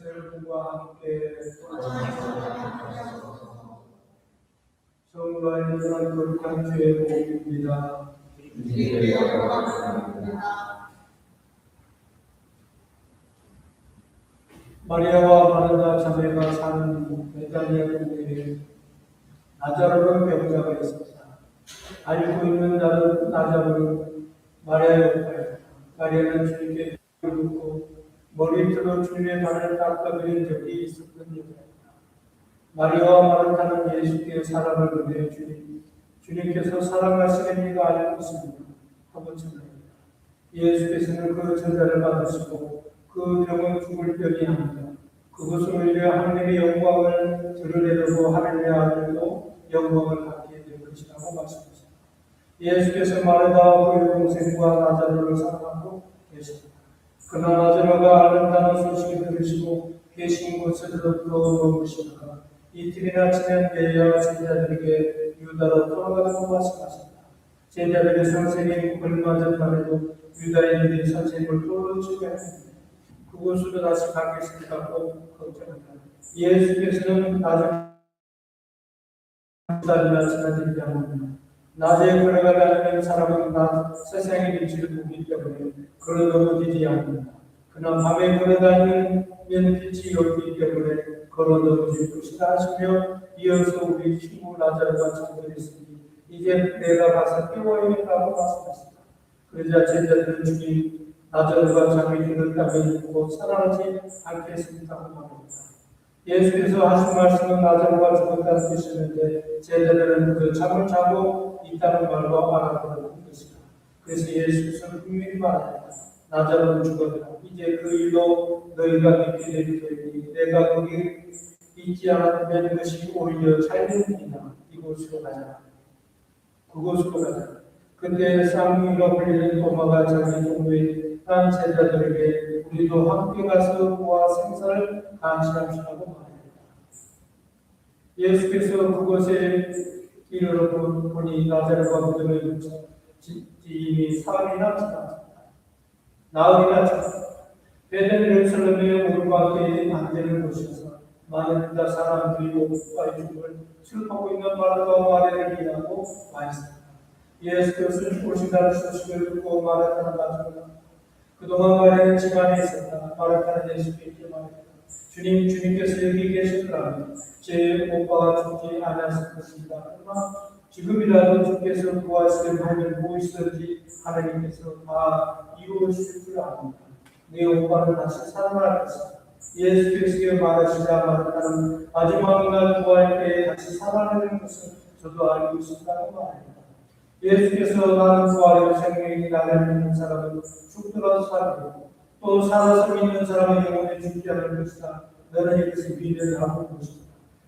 여러분과 함께 성부와 영원한 거룩한 주의 복입니다. 마리아와 마르다 자매가 사는 베다니아 동네에 나자로는 병자가 있었다. 알고 있는 나자로는 마리아의 오빠였다. 마리아는 주님께 묻고 머리털로 주님의 발을 닦아드린 적이 있었던 여자였다. 마리아와 마르다는 예수께 사랑을 보내 주님께서 사랑하시는 이가 알고 있습니다 하고 전합니다. 예수께서는 그 전달을 받으시고 그 병은 죽을 병이 아니다. 그것을 오히려 하나님의 영광을 드러내려고 하나님의 아들도 영광을 갖게 될 것이라고 말씀하셨습니다. 예수께서 마르다와 그의 동생과 나자로를 사랑하고 계십니다. 그러나 나자로가 아름다운 소식을 들으시고 계신 곳으로 넘으시다가 이틀이나 지난 때에야 제자들에게 유다로 돌아가라고 말씀하셨다. 제자들의 선생님 얼마 전만 해도 유다인들이 선생님을 돌로 치게 했습니다. 그곳으로 다시 가겠습니다고 걱정합니다. 예수께서는 나중에 달이나 지나지 않습니다. 낮에 걸어가다니는 사람은 세상의 빛을 보기 때문에 걸어 넘어지지 않는다. 그러나 밤에 걸어다니는 빛이 없기 때문에 걸어 넘어질 것이다 하시며 이어서 우리 친구 나자로가 잠들었으니 이제 내가 가서 깨워야겠다고 말씀하셨다. 그러자 제자들은 주님 나자로가 잠이 들었다면 믿고 살아나지 않겠습니다고 말합니다. 예수께서 하신 말씀은 나자로가 죽었다는 뜻이었는데 제자들은 그 잠을 자고 있다는 말로 알아보는 것이다. 그래서 예수께서는 분명히 말합니다. 나자로는 죽었다. 이제 그 일로 너희가 믿게 될 터이니 내가 거기 있지 않았다면 그것이 오히려 잘된 일이다. 이곳으로 가자. 그곳으로 가자. 그때 쌍둥이가 불리는 도마가 자기 동료에 딴 제자들에게 우리도 함께 가서 그와 생사를 감시합시라고 말합니다. 예수께서 그곳에 이르러 보니 나자로가 무덤에 묻혀 이미 사흘이나 지났습니다. 나흘이나 지났습니다. 베델 예루살렘의 물과 께에 앉는 곳이어서 많은 유다 사람들이 오빠의 죽음을 슬퍼하고 있는 마르다와 마리아를 위하고 와 있습니다. 예수께서 죽으신다는 소식을 듣고 마르다는 나중에 그동안 마리아는 집안에 있었다. 마르다는 예수께 말했다. 주님께서 여기 계시더라면 제 오빠가 죽지 않았을 것입니다. 그러나 지금이라도 주께서 구하시려 하면 무엇이든지 하나님께서 다 이루어주실 줄 압니다. 내 오빠는 다시 살아날 것이다. 예수께서 말하시자 마르다는 마지막날 구할 때에 다시 살아나는 것을 저도 알고 있다고 말합니다. 예수께서 나는 부활의 생명이 나를 믿는 사람은 죽더라도 살고 또 살아서 믿는 사람은 영원히 죽지 않을 것이다. 너는 이것을 믿으라 하고 것이다.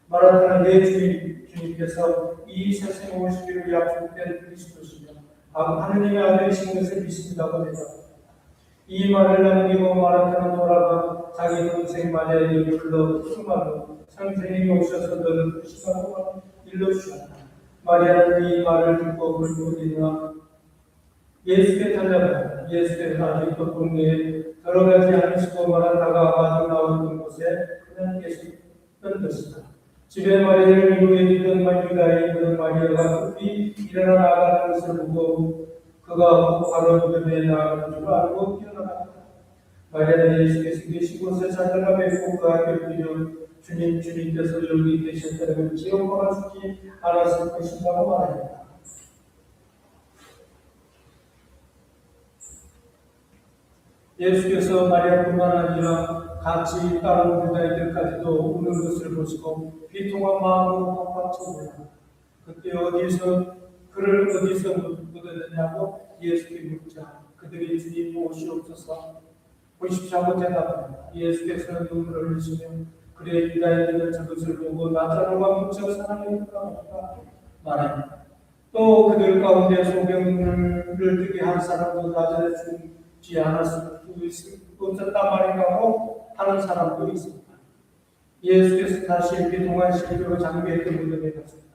마르다는 내 주님께서 이 세상에 오시기를 약속된 그리스도시며 하느님의 아들이신 것을 믿습니다고 대답합니다. 이 말을 남기고 마르다는 돌아가 자기 동생 마리아에게 불러 그 말로 선생님이 오셔서 너를 부시라고 일러주셨다. 마리아는 이 말을 듣고 불고기나 예수께 달려갔다. 예수께서 아직도 동네에 들어가지 않으시고 마르다가 마주 나오는 곳에 그냥 계셨던 것이다. 집에 마리아를 이루어지던 유다인이던 마리아가 급히 일어나 나가는 것을 보고 그가 바로 무덤에 나가는 줄 알고 뛰어나갔다. 마리아는 예수께서 계신 곳에 찾아가 뵙고 그 앞에 뛰어 주님께서 여기 계셨다면 지옥과 주지 않았을 것이라고 말합니다. 예수께서 마리아뿐만 아니라 같이 다른 유다인들까지도 우는 것을 보시고 비통한 마음으로 팍팍 쳐보라. 그때 그를 어디서 묻었느냐고 예수께 묻자 그들이 주님 오시옵소서 보십시오고 대답합니다. 예수께서는 눈물을 흘리시며 그래 유다인들은 저것을 보고 나자로가 묻혀 사랑했다고 말합니다. 또 그들 가운데 소경을 뜨게 한 사람도 나자를 죽지 않았을 수 없었단 말인가 하고 하는 사람도 있습니다. 예수께서 다시 이렇게 동안 실제로 장비했던 무덤에 갔습니다.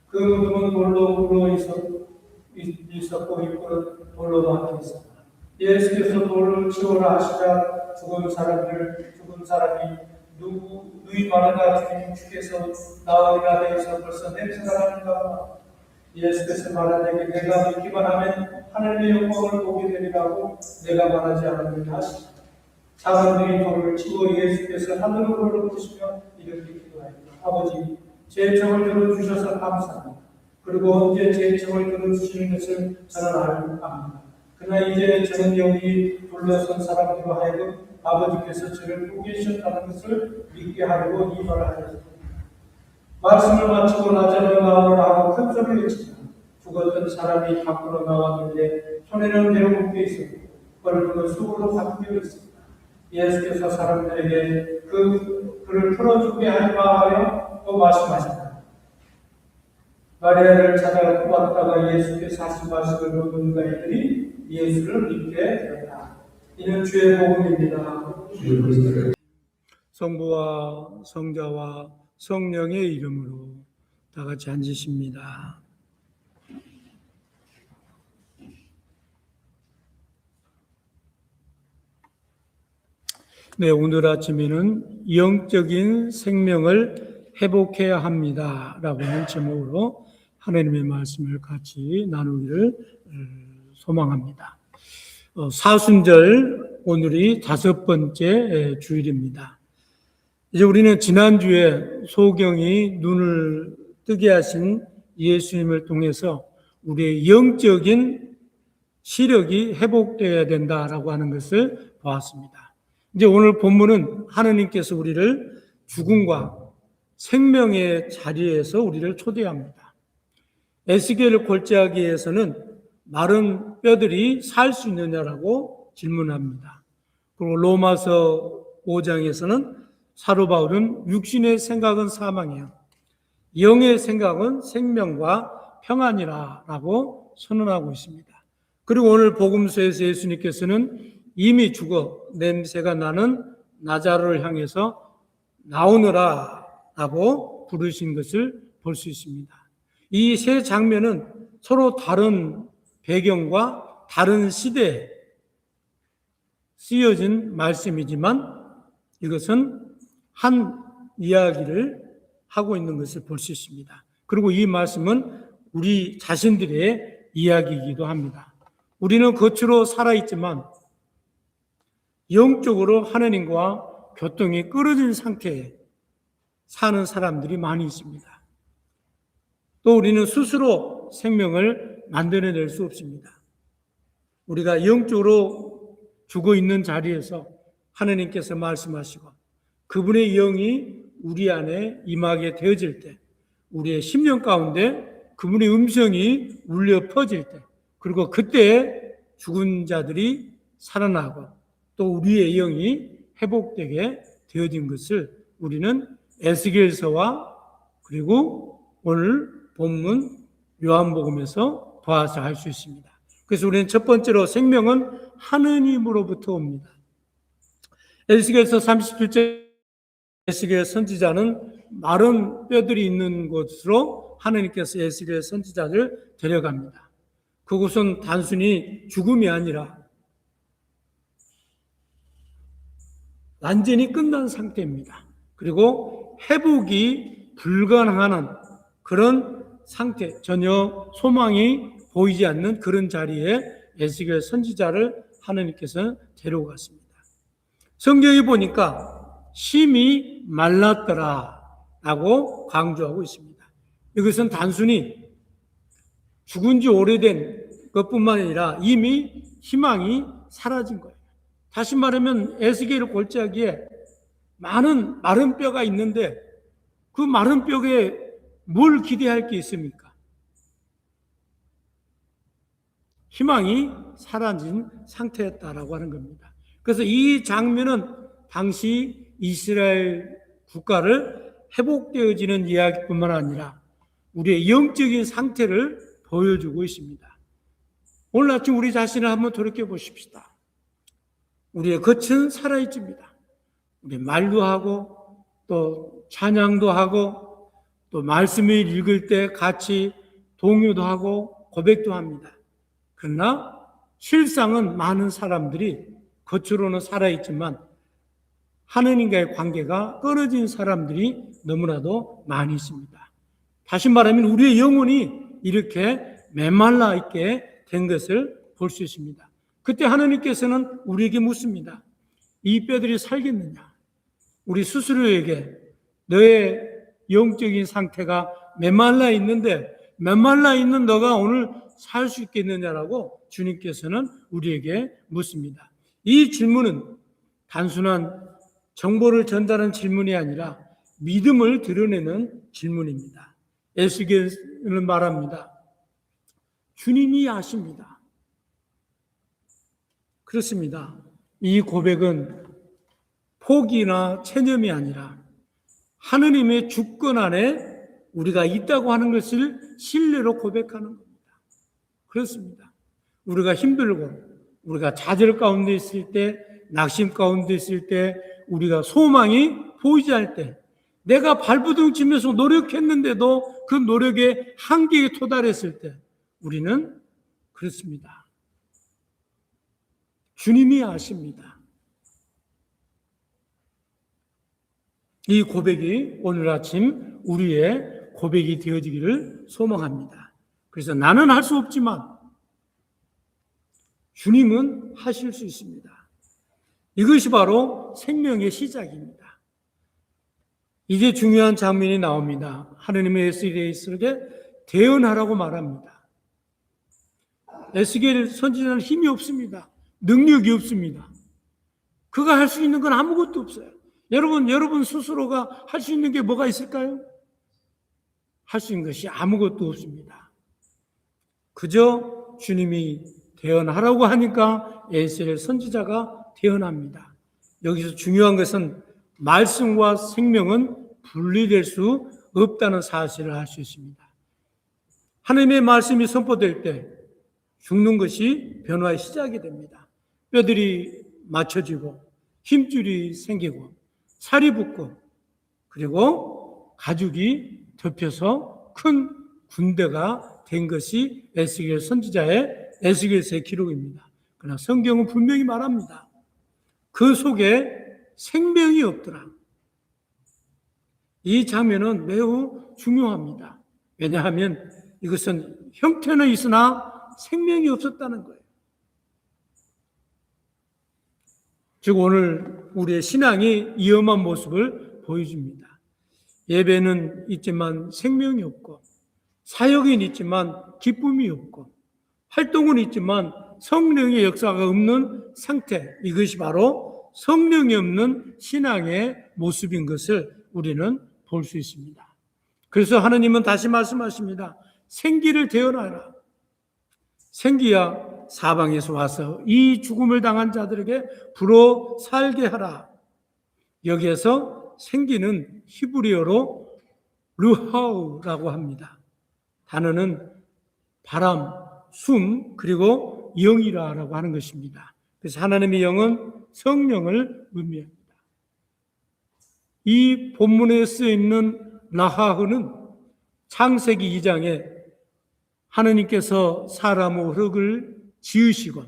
그 무덤은 돌로 굴러 있었고 입구는 돌로 막혀 있습니다. 예수께서 돌을 치우라 하시자 죽은 사람이 누이 마르다 주님 주께서 나으리라 되어서 벌써 냄새가 나는가. 예수께서 말하되 내가 믿기만 하면 하늘의 영광을 보게 되리라고 내가 말하지 않았느냐 하시니 작은 누이 돌을 치고 예수께서 하늘로 올라오시며 이렇게 기도하였다. 아버지, 제 정을 들어주셔서 감사합니다. 그리고 언제 제 정을 들어주시는 것을 저는 알고 압니다. 그러나 이제 저는 여기 둘러선 사람들로 하여금 아버지께서 저를 보고 계셨다는 것을 믿게 하려고 이 말을 하셨습니다. 말씀을 마치고 나자로 나오라고 큰 소리를 치자 죽었던 사람이 밖으로 나왔는데 손에는 매우 묶여 있었고 얼굴은 수으로 바뀌어 있습니다. 예수께서 사람들에게 그를 풀어주게 하리라 하여 또 말씀하셨다. 마리아를 찾아 왔다가 예수께서 하신 말씀을 모든 이들이 예수를 믿게 되었다. 이는 주의 복음입니다. 성부와 성자와 성령의 이름으로 다 같이 앉으십니다. 네, 오늘 아침에는 영적인 생명을 회복해야 합니다 라고 하는 제목으로 하나님의 말씀을 같이 나누기를 소망합니다. 사순절 오늘이 5번째 주일입니다. 이제 우리는 지난주에 소경이 눈을 뜨게 하신 예수님을 통해서 우리의 영적인 시력이 회복되어야 된다라고 하는 것을 보았습니다. 이제 오늘 본문은 하나님께서 우리를 죽음과 생명의 자리에서 우리를 초대합니다. 에스겔을 골짜기에 위해서는 마른 뼈들이 살 수 있느냐라고 질문합니다. 그리고 로마서 5장에서는 사도 바울은 육신의 생각은 사망이요 영의 생각은 생명과 평안이라고 선언하고 있습니다. 그리고 오늘 복음서에서 예수님께서는 이미 죽어 냄새가 나는 나자로를 향해서 나오너라 라고 부르신 것을 볼 수 있습니다. 이 세 장면은 서로 다른 배경과 다른 시대에 쓰여진 말씀이지만 이것은 한 이야기를 하고 있는 것을 볼 수 있습니다. 그리고 이 말씀은 우리 자신들의 이야기이기도 합니다. 우리는 겉으로 살아있지만 영적으로 하나님과 교통이 끊어진 상태에 사는 사람들이 많이 있습니다. 또 우리는 스스로 생명을 만들어낼 수 없습니다. 우리가 영적으로 죽어 있는 자리에서 하나님께서 말씀하시고 그분의 영이 우리 안에 임하게 되어질 때 우리의 심령 가운데 그분의 음성이 울려 퍼질 때 그리고 그때 죽은 자들이 살아나고 또 우리의 영이 회복되게 되어진 것을 우리는 에스겔서와 그리고 오늘 본문 요한복음에서 봐서 알 수 있습니다. 그래서 우리는 첫 번째로 생명은 하느님으로부터 옵니다. 에스겔서 37절 에스겔 선지자는 마른 뼈들이 있는 곳으로 하나님께서 에스겔 선지자를 데려갑니다. 그곳은 단순히 죽음이 아니라 완전히 끝난 상태입니다. 그리고 회복이 불가능한 그런 상태, 전혀 소망이 보이지 않는 그런 자리에 에스겔 선지자를 하나님께서 데려갔습니다. 성경에 보니까 심히 말랐더라 라고 강조하고 있습니다. 이것은 단순히 죽은 지 오래된 것뿐만 아니라 이미 희망이 사라진 거예요. 다시 말하면 에스겔 골짜기에 많은 마른 뼈가 있는데 그 마른 뼈에 뭘 기대할 게 있습니까? 희망이 사라진 상태였다라고 하는 겁니다. 그래서 이 장면은 당시 이스라엘 국가를 회복되어지는 이야기뿐만 아니라 우리의 영적인 상태를 보여주고 있습니다. 오늘 아침 우리 자신을 한번 돌이켜 보십시다. 우리의 겉은 살아있습니다. 우리 말도 하고 또 찬양도 하고 또 말씀을 읽을 때 같이 동요도 하고 고백도 합니다. 그러나 실상은 많은 사람들이 겉으로는 살아있지만 하느님과의 관계가 끊어진 사람들이 너무나도 많이 있습니다. 다시 말하면 우리의 영혼이 이렇게 메말라 있게 된 것을 볼 수 있습니다. 그때 하느님께서는 우리에게 묻습니다. 이 뼈들이 살겠느냐? 우리 스스로에게 너의 영적인 상태가 메말라 있는데 메말라 있는 너가 오늘 살 수 있겠느냐라고 주님께서는 우리에게 묻습니다. 이 질문은 단순한 정보를 전달하는 질문이 아니라 믿음을 드러내는 질문입니다. 에스겔은 말합니다. 주님이 아십니다. 그렇습니다. 이 고백은 포기나 체념이 아니라 하느님의 주권 안에 우리가 있다고 하는 것을 신뢰로 고백하는 겁니다. 그렇습니다. 우리가 힘들고 우리가 좌절 가운데 있을 때, 낙심 가운데 있을 때, 우리가 소망이 보이지 않을 때, 내가 발버둥 치면서 노력했는데도 그 노력의 한계에 도달했을 때 우리는 그렇습니다. 주님이 아십니다. 이 고백이 오늘 아침 우리의 고백이 되어지기를 소망합니다. 그래서 나는 할 수 없지만 주님은 하실 수 있습니다. 이것이 바로 생명의 시작입니다. 이제 중요한 장면이 나옵니다. 하느님의 에스겔에게 대언하라고 말합니다. 에스겔 선지자는 힘이 없습니다. 능력이 없습니다. 그가 할 수 있는 건 아무것도 없어요. 여러분 스스로가 할 수 있는 게 뭐가 있을까요? 할 수 있는 것이 아무것도 없습니다. 그저 주님이 대언하라고 하니까 에스겔 선지자가 대언합니다. 여기서 중요한 것은 말씀과 생명은 분리될 수 없다는 사실을 알 수 있습니다. 하나님의 말씀이 선포될 때 죽는 것이 변화의 시작이 됩니다. 뼈들이 맞춰지고 힘줄이 생기고 살이 붙고 그리고 가죽이 덮여서 큰 군대가 된 것이 에스겔 선지자의 에스겔서의 기록입니다. 그러나 성경은 분명히 말합니다. 그 속에 생명이 없더라. 이 장면은 매우 중요합니다. 왜냐하면 이것은 형태는 있으나 생명이 없었다는 거예요. 즉 오늘 우리의 신앙이 위험한 모습을 보여줍니다. 예배는 있지만 생명이 없고 사역은 있지만 기쁨이 없고 활동은 있지만 성령의 역사가 없는 상태, 이것이 바로 성령이 없는 신앙의 모습인 것을 우리는 볼 수 있습니다. 그래서 하나님은 다시 말씀하십니다. 생기를 대언하라. 생기야 사방에서 와서 이 죽음을 당한 자들에게 불어 살게 하라. 여기에서 생기는 히브리어로 르하우라고 합니다. 단어는 바람, 숨, 그리고 영이라고 하는 것입니다. 그래서 하나님의 영은 성령을 의미합니다. 이 본문에 쓰여있는 라하흐는 창세기 2장에 하나님께서 사람의 흙을 지으시고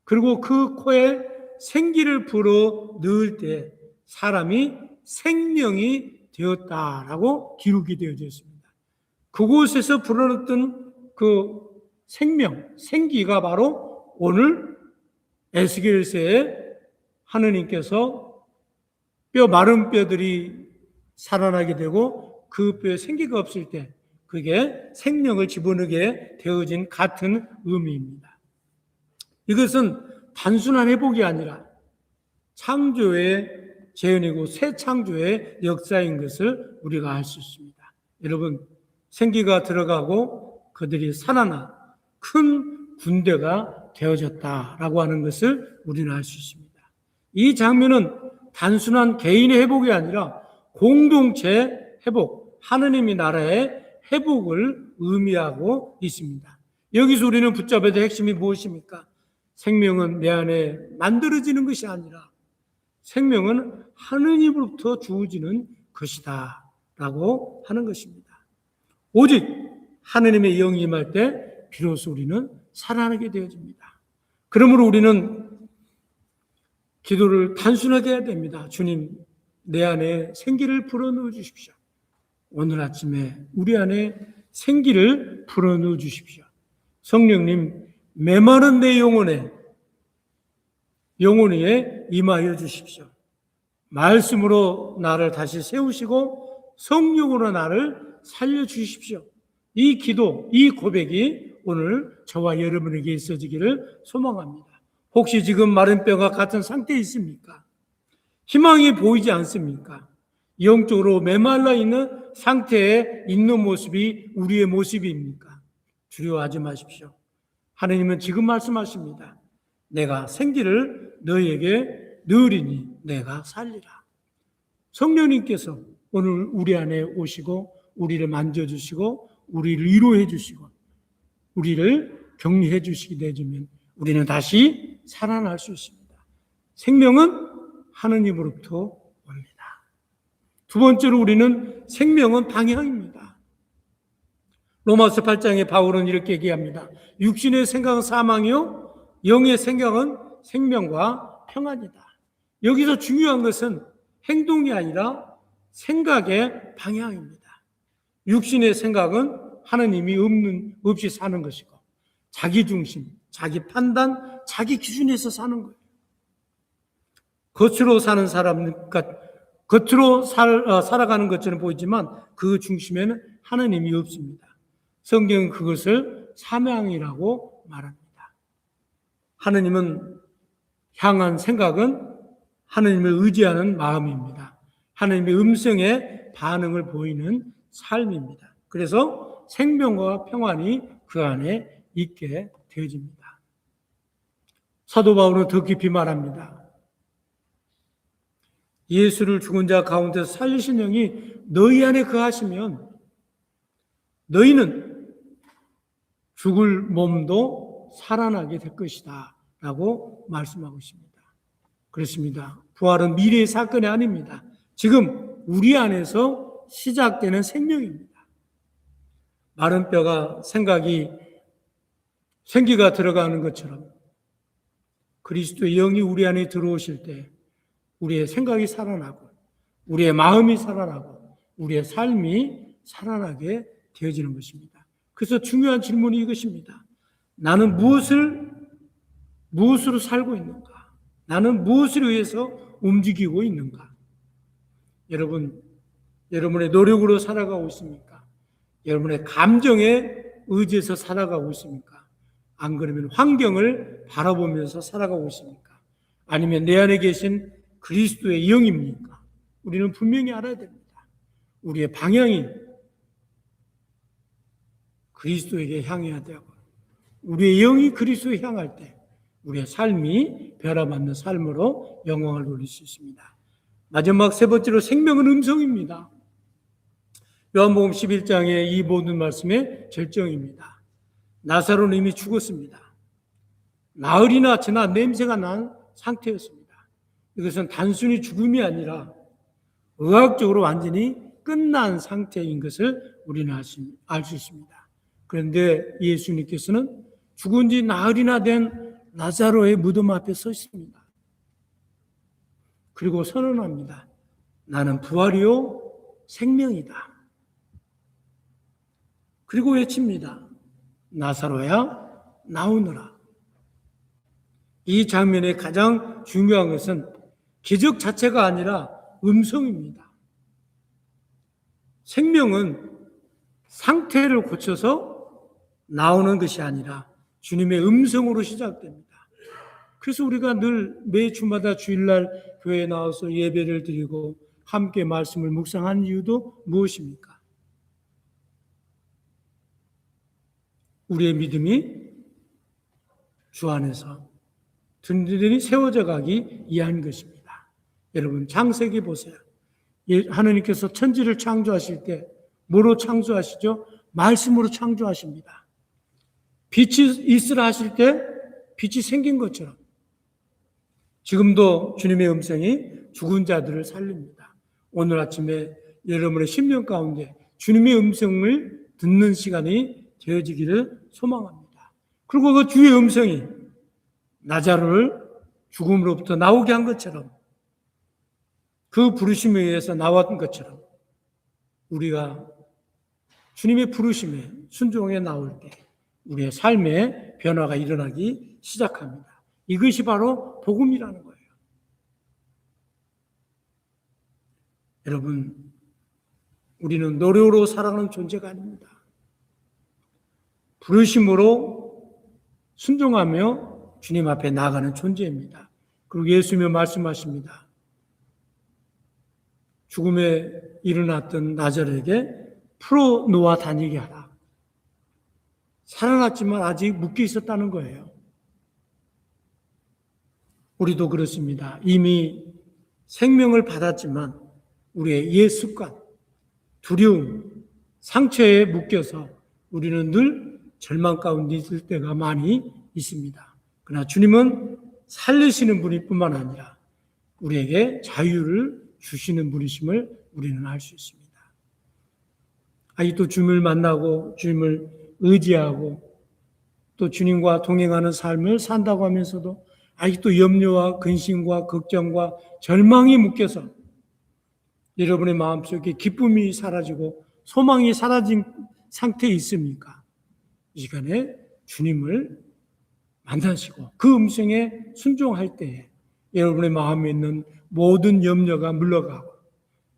그리고 그 코에 생기를 불어 넣을 때 사람이 생명이 되었다라고 기록이 되어져 있습니다. 그곳에서 불어넣었던 그 생기가 바로 오늘 에스겔서에 하느님께서 마른 뼈들이 살아나게 되고 그 뼈에 생기가 없을 때 그게 생명을 집어넣게 되어진 같은 의미입니다. 이것은 단순한 회복이 아니라 창조의 재현이고 새 창조의 역사인 것을 우리가 알 수 있습니다. 여러분, 생기가 들어가고 그들이 살아나 큰 군대가 되어졌다라고 하는 것을 우리는 알 수 있습니다. 이 장면은 단순한 개인의 회복이 아니라 공동체 회복, 하느님의 나라의 회복을 의미하고 있습니다. 여기서 우리는 붙잡아야 될 핵심이 무엇입니까? 생명은 내 안에 만들어지는 것이 아니라 생명은 하느님으로부터 주어지는 것이다 라고 하는 것입니다. 오직 하느님의 영이 임할 때 비로소 우리는 살아나게 되어집니다. 그러므로 우리는 기도를 단순하게 해야 됩니다. 주님, 내 안에 생기를 불어넣어 주십시오. 오늘 아침에 우리 안에 생기를 불어넣어 주십시오. 성령님, 메마른 내 영혼 위에 임하여 주십시오. 말씀으로 나를 다시 세우시고 성령으로 나를 살려주십시오. 이 기도, 이 고백이 오늘 저와 여러분에게 있어지기를 소망합니다. 혹시 지금 마른 뼈가 같은 상태에 있습니까? 희망이 보이지 않습니까? 영적으로 메말라 있는 상태에 있는 모습이 우리의 모습입니까? 두려워하지 마십시오. 하나님은 지금 말씀하십니다. 내가 생기를 너희에게 넣으리니 내가 살리라. 성령님께서 오늘 우리 안에 오시고 우리를 만져주시고 우리를 위로해 주시고 우리를 격려해 주시게 되면 우리는 다시 살아날 수 있습니다. 생명은 하느님으로부터 옵니다. 두 번째로 우리는 생명은 방향입니다. 로마서 8장에 바울은 이렇게 얘기합니다. 육신의 생각은 사망이요 영의 생각은 생명과 평안이다. 여기서 중요한 것은 행동이 아니라 생각의 방향입니다. 육신의 생각은 하나님이 없이 사는 것이고 자기 중심, 자기 판단, 자기 기준에서 사는 거예요. 겉으로 사는 사람, 겉으로 살아가는 것처럼 보이지만 그 중심에는 하나님이 없습니다. 성경은 그것을 사명이라고 말합니다. 하나님은 향한 생각은 하나님을 의지하는 마음입니다. 하나님의 음성에 반응을 보이는 삶입니다. 그래서 생명과 평안이 그 안에 있게 되어집니다. 사도 바울은 더 깊이 말합니다. 예수를 죽은 자 가운데서 살리신 영이 너희 안에 거하시면 너희는 죽을 몸도 살아나게 될 것이다 라고 말씀하고 있습니다. 그렇습니다. 부활은 미래의 사건이 아닙니다. 지금 우리 안에서 시작되는 생명입니다. 마른 뼈가 생기가 들어가는 것처럼 그리스도의 영이 우리 안에 들어오실 때 우리의 생각이 살아나고 우리의 마음이 살아나고 우리의 삶이 살아나게 되어지는 것입니다. 그래서 중요한 질문이 이것입니다. 나는 무엇으로 살고 있는가? 나는 무엇을 위해서 움직이고 있는가? 여러분의 노력으로 살아가고 있습니까? 여러분의 감정에 의지해서 살아가고 있습니까? 안 그러면 환경을 바라보면서 살아가고 있습니까? 아니면 내 안에 계신 그리스도의 영입니까? 우리는 분명히 알아야 됩니다. 우리의 방향이 그리스도에게 향해야 되고 우리의 영이 그리스도에 향할 때 우리의 삶이 변화받는 삶으로 영광을 돌릴 수 있습니다. 마지막 세 번째로 생명은 음성입니다. 요한복음 11장의 이 모든 말씀의 절정입니다. 나사로는 이미 죽었습니다. 나흘이나 지나 냄새가 난 상태였습니다. 이것은 단순히 죽음이 아니라 의학적으로 완전히 끝난 상태인 것을 우리는 알 수 있습니다. 그런데 예수님께서는 죽은 지 나흘이나 된 나사로의 무덤 앞에 서 있습니다. 그리고 선언합니다. 나는 부활이요 생명이다. 그리고 외칩니다. 나사로야 나오너라. 이 장면의 가장 중요한 것은 기적 자체가 아니라 음성입니다. 생명은 상태를 고쳐서 나오는 것이 아니라 주님의 음성으로 시작됩니다. 그래서 우리가 늘 매 주마다 주일날 교회에 나와서 예배를 드리고 함께 말씀을 묵상하는 이유도 무엇입니까? 우리의 믿음이 주 안에서 든든히 세워져 가기 위한 것입니다. 여러분 창세기 보세요. 하나님께서 천지를 창조하실 때 뭐로 창조하시죠? 말씀으로 창조하십니다. 빛이 있으라 하실 때 빛이 생긴 것처럼 지금도 주님의 음성이 죽은 자들을 살립니다. 오늘 아침에 여러분의 심령 가운데 주님의 음성을 듣는 시간이 되어지기를 소망합니다. 그리고 그 주의 음성이 나사로를 죽음으로부터 나오게 한 것처럼, 그 부르심에 의해서 나왔던 것처럼 우리가 주님의 부르심에 순종해 나올 때 우리의 삶의 변화가 일어나기 시작합니다. 이것이 바로 복음이라는 거예요. 여러분, 우리는 노력으로 살아가는 존재가 아닙니다. 부르심으로 순종하며 주님 앞에 나아가는 존재입니다. 그리고 예수님이 말씀하십니다. 죽음에 일어났던 나자르에게 풀어놓아 다니게 하라. 살아났지만 아직 묶여 있었다는 거예요. 우리도 그렇습니다. 이미 생명을 받았지만 우리의 옛 습관, 두려움, 상처에 묶여서 우리는 늘 절망 가운데 있을 때가 많이 있습니다. 그러나 주님은 살리시는 분일 뿐만 아니라 우리에게 자유를 주시는 분이심을 우리는 알 수 있습니다. 아직도 주님을 만나고 주님을 의지하고 또 주님과 동행하는 삶을 산다고 하면서도 아직도 염려와 근심과 걱정과 절망이 묶여서 여러분의 마음속에 기쁨이 사라지고 소망이 사라진 상태에 있습니까? 이 시간에 주님을 만나시고 그 음성에 순종할 때에 여러분의 마음에 있는 모든 염려가 물러가고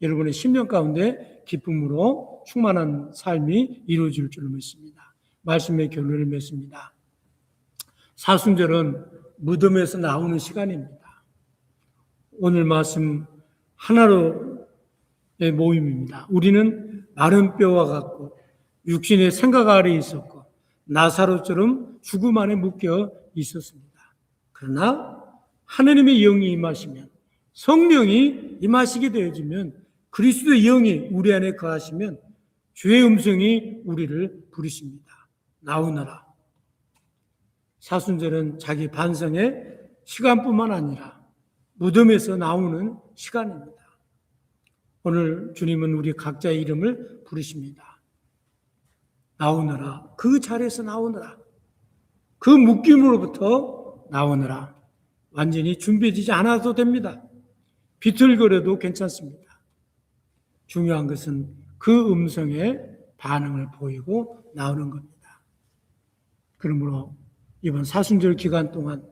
여러분의 심령 가운데 기쁨으로 충만한 삶이 이루어질 줄 믿습니다. 말씀의 결론을 맺습니다. 사순절은 무덤에서 나오는 시간입니다. 오늘 말씀 하나로의 모임입니다. 우리는 마른 뼈와 같고 육신의 생각 아래 있었고 나사로처럼 죽음 안에 묶여 있었습니다. 그러나 하느님의 영이 임하시면 성령이 임하시게 되어지면 그리스도의 영이 우리 안에 거하시면 주의 음성이 우리를 부르십니다. 나오너라. 사순절은 자기 반성의 시간뿐만 아니라 무덤에서 나오는 시간입니다. 오늘 주님은 우리 각자의 이름을 부르십니다. 나오너라. 그 자리에서 나오너라. 그 묶임으로부터 나오너라. 완전히 준비되지 않아도 됩니다. 비틀거려도 괜찮습니다. 중요한 것은 그 음성에 반응을 보이고 나오는 겁니다. 그러므로 이번 사순절 기간 동안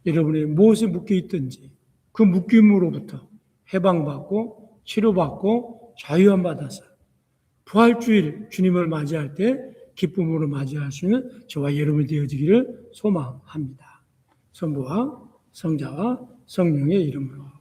여러분이 무엇에 묶여 있든지 그 묶임으로부터 해방받고 치료받고 자유함 받아서 부활주일 주님을 맞이할 때 기쁨으로 맞이할 수 있는 저와 여러분이 되어지기를 소망합니다. 성부와 성자와 성령의 이름으로.